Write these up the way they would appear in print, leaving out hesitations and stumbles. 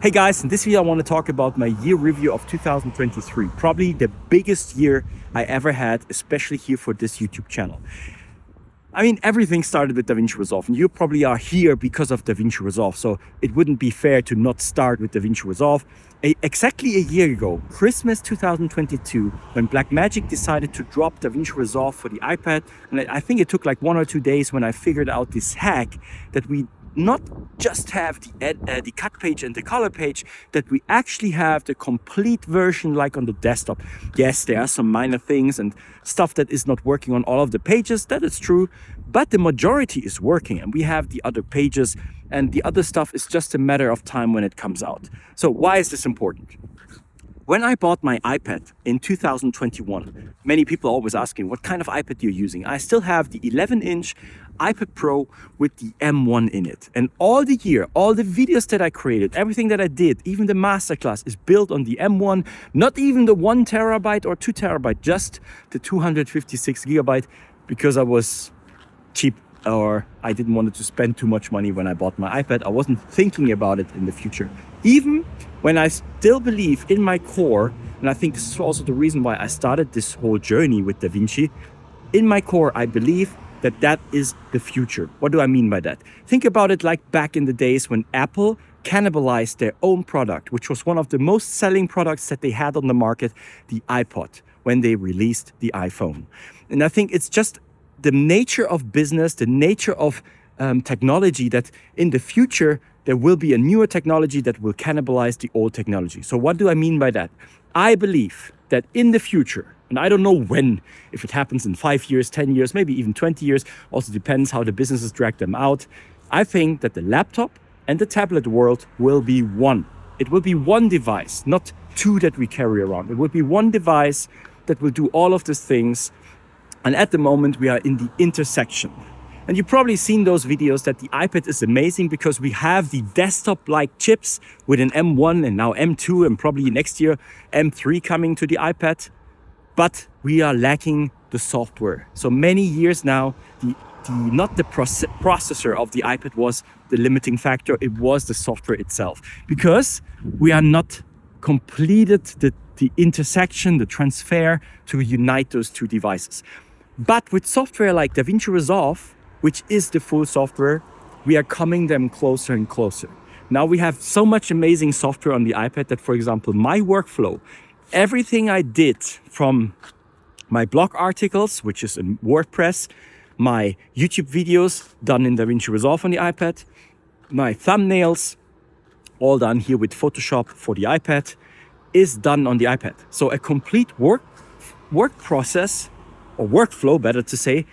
Hey guys, in this video I want to talk about my year review of 2023. Probably the biggest year I ever had, especially here for this YouTube channel. I mean, everything started with DaVinci Resolve, and you probably are here because of DaVinci Resolve, so it wouldn't be fair to not start with DaVinci Resolve. Exactly a year ago, Christmas 2022, when Blackmagic decided to drop DaVinci Resolve for the iPad, and I think it took like 1 or 2 days when I figured out this hack that we not just have the cut page and the color page, that we actually have the complete version like on the desktop. Yes, there are some minor things and stuff that is not working on all of the pages, that is true, but the majority is working and we have the other pages and the other stuff is just a matter of time when it comes out. So why is this important? When I bought my iPad in 2021, many people always asking what kind of iPad you're using. I still have the 11-inch iPad Pro with the M1 in it. And all the year, all the videos that I created, everything that I did, even the MasterClass is built on the M1, not even the 1 terabyte or 2 terabyte, just the 256 gigabyte, because I was cheap, or I didn't want to spend too much money when I bought my iPad. I wasn't thinking about it in the future. Even when I still believe in my core, and I think this is also the reason why I started this whole journey with DaVinci, in my core I believe that that is the future. What do I mean by that? Think about it like back in the days when Apple cannibalized their own product, which was one of the most selling products that they had on the market, the iPod, when they released the iPhone. And I think it's just the nature of business, the nature of technology, that in the future there will be a newer technology that will cannibalize the old technology. So what do I mean by that? I believe that in the future, and I don't know when, if it happens in 5 years, 10 years, maybe even 20 years, also depends how the businesses drag them out. I think that the laptop and the tablet world will be one. It will be one device, not two that we carry around. It will be one device that will do all of these things. And at the moment we are in the intersection. And you've probably seen those videos that the iPad is amazing because we have the desktop-like chips with an M1 and now M2 and probably next year M3 coming to the iPad. But we are lacking the software. So many years now, not the processor of the iPad was the limiting factor, it was the software itself. Because we are not completed the intersection, the transfer to unite those two devices. But with software like DaVinci Resolve, which is the full software, we are coming them closer and closer. Now we have so much amazing software on the iPad that, for example, my workflow, everything I did from my blog articles, which is in WordPress, my YouTube videos done in DaVinci Resolve on the iPad, my thumbnails, all done here with Photoshop for the iPad, is done on the iPad. So a complete work process, or workflow, better to say,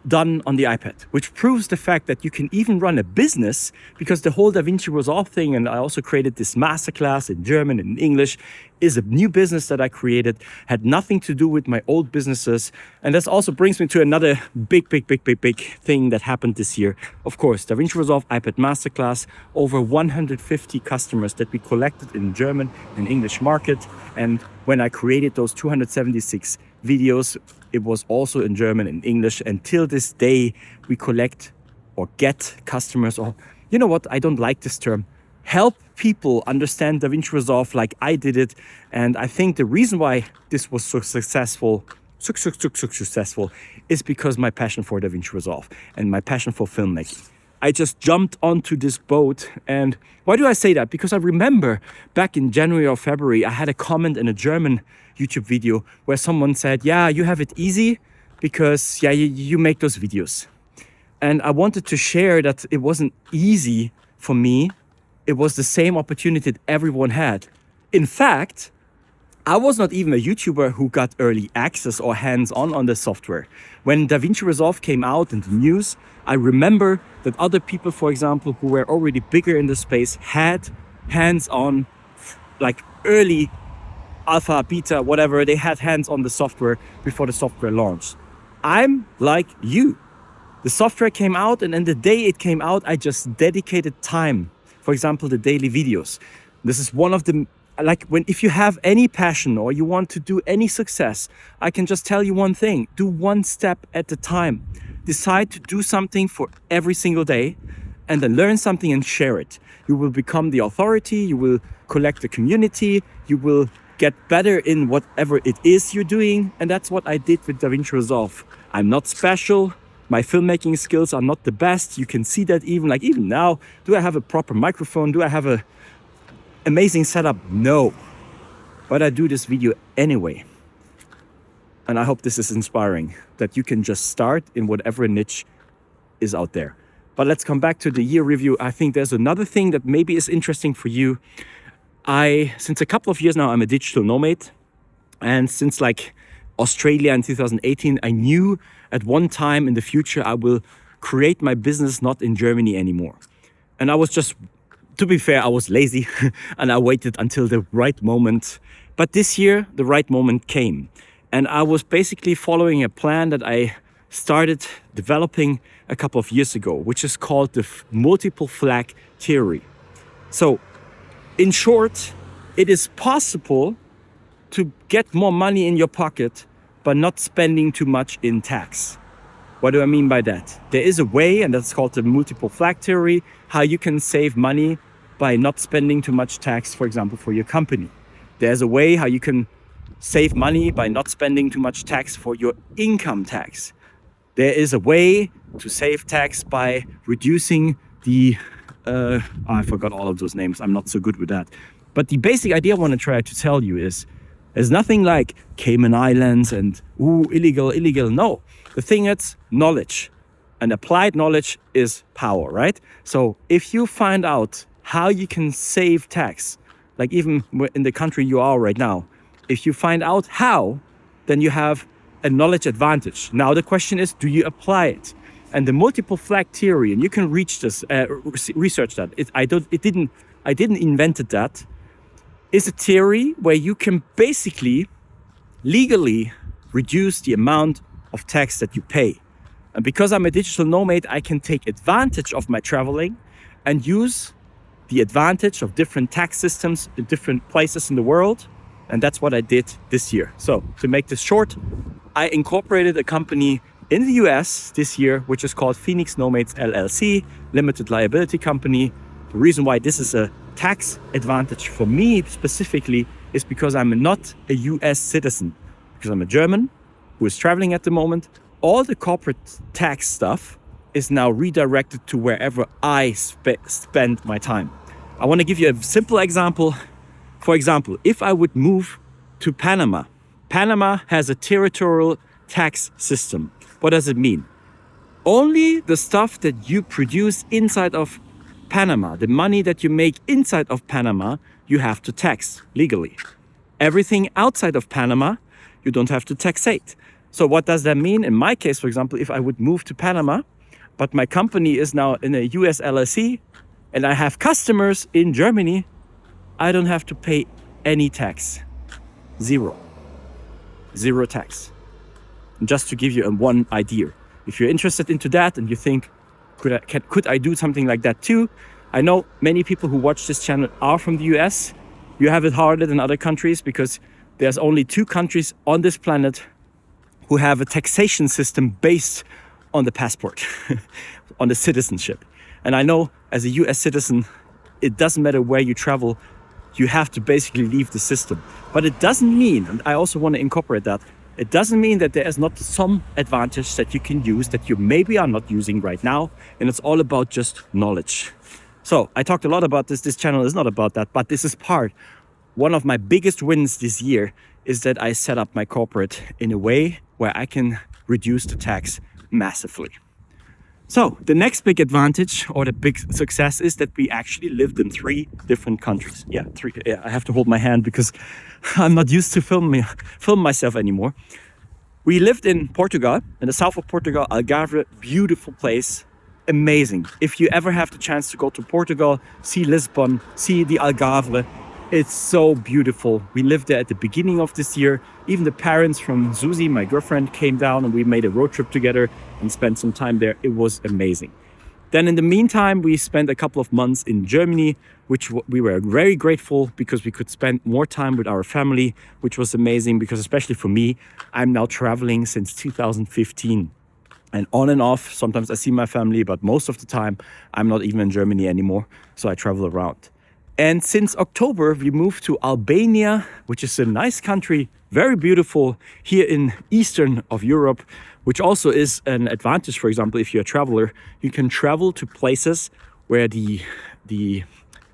done on the iPad, which proves the fact that you can even run a business, because the whole DaVinci Resolve thing, and I also created this MasterClass in German and in English, is a new business that I created, had nothing to do with my old businesses. And this also brings me to another big thing that happened this year. Of course, DaVinci Resolve iPad Masterclass, over 150 customers that we collected in German and English market. And when I created those 276 videos, it was also in German and English. Until this day, we collect or get customers, or you know what, I don't like this term, help people understand DaVinci Resolve like I did it. And I think the reason why this was so successful is because my passion for DaVinci Resolve and my passion for filmmaking. I just jumped onto this boat. And why do I say that? Because I remember back in January or February, I had a comment in a German YouTube video where someone said, yeah, you have it easy because you make those videos. And I wanted to share that it wasn't easy for me. It was the same opportunity that everyone had. In fact, I was not even a YouTuber who got early access or hands-on the software. When DaVinci Resolve came out in the news, I remember that other people, for example, who were already bigger in the space, had hands-on, like early alpha, beta, whatever, they had hands on the software before the software launched. I'm like you. The software came out, and then the day it came out, I just dedicated time. For example, the daily videos. This is one of the, if you have any passion or you want to do any success, I can just tell you one thing: do one step at a time. Decide to do something for every single day and then learn something and share it. You will become the authority, you will collect the community, you will get better in whatever it is you're doing. And that's what I did with DaVinci Resolve. I'm not special. My filmmaking skills are not the best. You can see that even now. Do I have a proper microphone? Do I have an amazing setup? No. But I do this video anyway. And I hope this is inspiring, that you can just start in whatever niche is out there. But let's come back to the year review. I think there's another thing that maybe is interesting for you. Since a couple of years now, I'm a digital nomad. And since like Australia in 2018, I knew at one time in the future, I will create my business not in Germany anymore. And I was just, to be fair, I was lazy and I waited until the right moment. But this year, the right moment came. And I was basically following a plan that I started developing a couple of years ago, which is called the multiple flag theory. So in short, it is possible to get more money in your pocket, but not spending too much in tax. What do I mean by that? There is a way, and that's called the multiple flag theory, how you can save money by not spending too much tax, for example, for your company. There's a way how you can save money by not spending too much tax for your income tax. There is a way to save tax by reducing the I forgot all of those names. I'm not so good with that. But the basic idea I want to try to tell you is there's nothing like Cayman Islands and illegal. No, the thing is knowledge, and applied knowledge is power, right? So if you find out how you can save tax, like even in the country you are right now, if you find out how, then you have a knowledge advantage. Now the question is, do you apply it? And the multiple flag theory, and you can research that. I didn't invent that. Is a theory where you can basically legally reduce the amount of tax that you pay. And because I'm a digital nomad, I can take advantage of my traveling and use the advantage of different tax systems in different places in the world. And that's what I did this year. So to make this short, I incorporated a company in the US this year, which is called Phoenix Nomads LLC, limited liability company. The reason why this is a tax advantage for me specifically is because I'm not a US citizen, because I'm a German who is traveling at the moment. All the corporate tax stuff is now redirected to wherever I spend my time. I want to give you a simple example. For example, if I would move to Panama, Panama has a territorial tax system. What does it mean? Only the stuff that you produce inside of Panama, the money that you make inside of Panama, you have to tax legally. Everything outside of Panama, you don't have to taxate. So what does that mean? In my case, for example, if I would move to Panama, but my company is now in a US LLC and I have customers in Germany, I don't have to pay any tax. Zero tax. And just to give you one idea, if you're interested into that and you think, could I do something like that too? I know many people who watch this channel are from the US. You have it harder than other countries because there's only 2 countries on this planet who have a taxation system based on the passport, on the citizenship. And I know as a US citizen, it doesn't matter where you travel, you have to basically leave the system. But it doesn't mean, and I also want to incorporate that, it doesn't mean that there is not some advantage that you can use that you maybe are not using right now. And it's all about just knowledge. So I talked a lot about this. This channel is not about that, but this is part. One of my biggest wins this year is that I set up my corporate in a way where I can reduce the tax massively. So the next big advantage or the big success is that we actually lived in 3 different countries. Yeah, 3. Yeah, I have to hold my hand because I'm not used to film myself anymore. We lived in Portugal, in the south of Portugal, Algarve, beautiful place, amazing. If you ever have the chance to go to Portugal, see Lisbon, see the Algarve, it's so beautiful. We lived there at the beginning of this year. Even the parents from Susie, my girlfriend, came down and we made a road trip together and spent some time there. It was amazing. Then in the meantime, we spent a couple of months in Germany, which we were very grateful because we could spend more time with our family, which was amazing because especially for me, I'm now traveling since 2015. and on and off. Sometimes I see my family, but most of the time I'm not even in Germany anymore. So I travel around. And since October, we moved to Albania, which is a nice country, very beautiful here in Eastern of Europe, which also is an advantage. For example, if you're a traveler, you can travel to places where the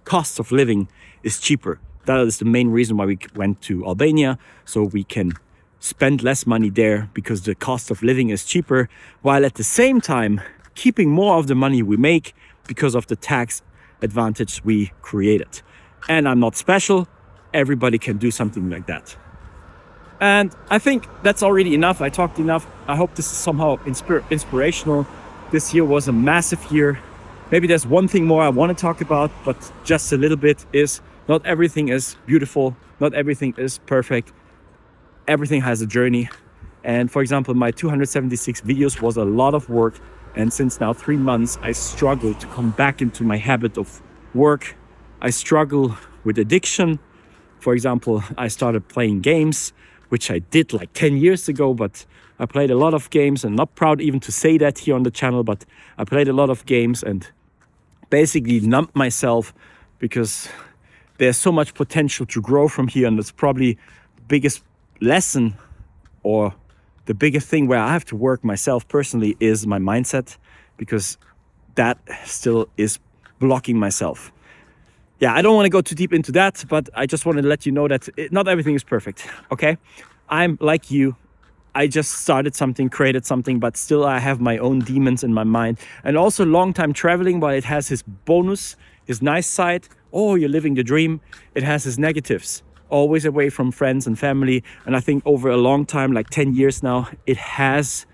cost of living is cheaper. That is the main reason why we went to Albania, so we can spend less money there because the cost of living is cheaper, while at the same time keeping more of the money we make because of the tax advantage we created. And I'm not special, everybody can do something like that. And I think that's already enough. I talked enough. I hope this is somehow inspirational. This year was a massive year. Maybe there's one thing more I want to talk about, but just a little bit, is not everything is beautiful, not everything is perfect. Everything has a journey. And for example, my 276 videos was a lot of work. And since now 3 months, I struggle to come back into my habit of work. I struggle with addiction. For example, I started playing games, which I did like 10 years ago, but I played a lot of games, and not proud even to say that here on the channel, but I played a lot of games and basically numbed myself because there's so much potential to grow from here. And that's probably the biggest lesson, or the biggest thing where I have to work myself personally, is my mindset, because that still is blocking myself. Yeah, I don't want to go too deep into that, but I just want to let you know that not everything is perfect, okay? I'm like you. I just started something, created something, but still I have my own demons in my mind. And also long time traveling, while it has his bonus, his nice side, oh, you're living the dream, it has his negatives. Always away from friends and family. And I think over a long time, like 10 years now, it has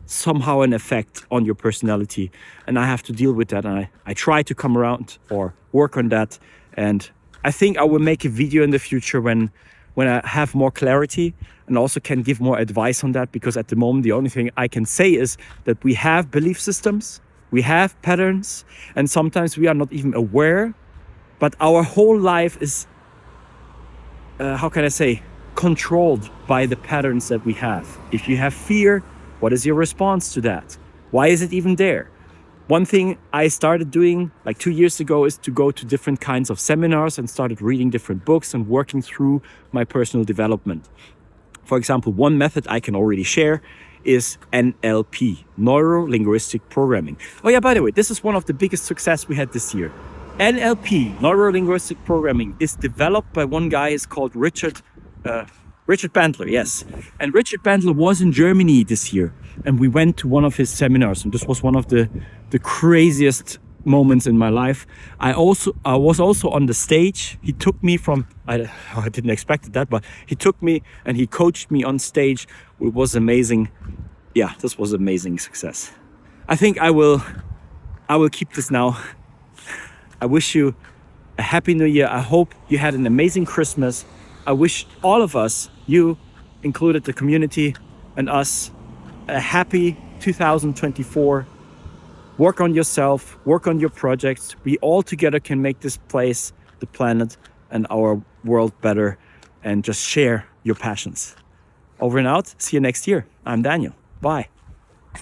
somehow an effect on your personality. And I have to deal with that. And I try to come around or work on that. And I think I will make a video in the future when I have more clarity and also can give more advice on that. Because at the moment, the only thing I can say is that we have belief systems, we have patterns, and sometimes we are not even aware, but our whole life is how can I say, controlled by the patterns that we have. If you have fear, what is your response to that? Why is it even there? One thing I started doing like 2 years ago is to go to different kinds of seminars and started reading different books and working through my personal development. For example, one method I can already share is NLP, Neuro-Linguistic Programming. Oh yeah, by the way, this is one of the biggest success we had this year. NLP, Neuro-Linguistic Programming, is developed by one guy. Is called Richard Bandler, yes. And Richard Bandler was in Germany this year, and we went to one of his seminars, and this was one of the craziest moments in my life. I was also on the stage. He took me from, I didn't expect that, but he took me and he coached me on stage. It was amazing. Yeah, this was amazing success. I think I will keep this now. I wish you a happy new year. I hope you had an amazing Christmas. I wish all of us, you included, the community and us, a happy 2024. Work on yourself, work on your projects. We all together can make this place, the planet, and our world better, and just share your passions. Over and out. See you next year. I'm Daniel. Bye.